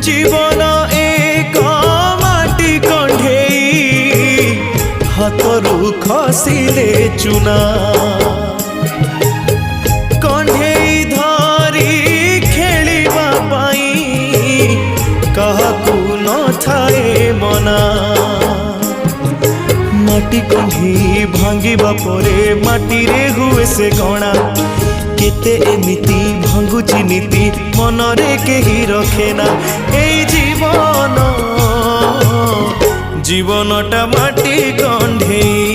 जीवन एक माटी कंढेई हाथरू खसिले चुना कंढेई धरी खेलिबा पाई काहाकू न थाए मना माटी कंढी भांगिबा परे माटी रे हुए से गणा केते एमिति भांगुची नीति मनरे केही रखेना एई जीवन जीवनटा माटी कंढेई।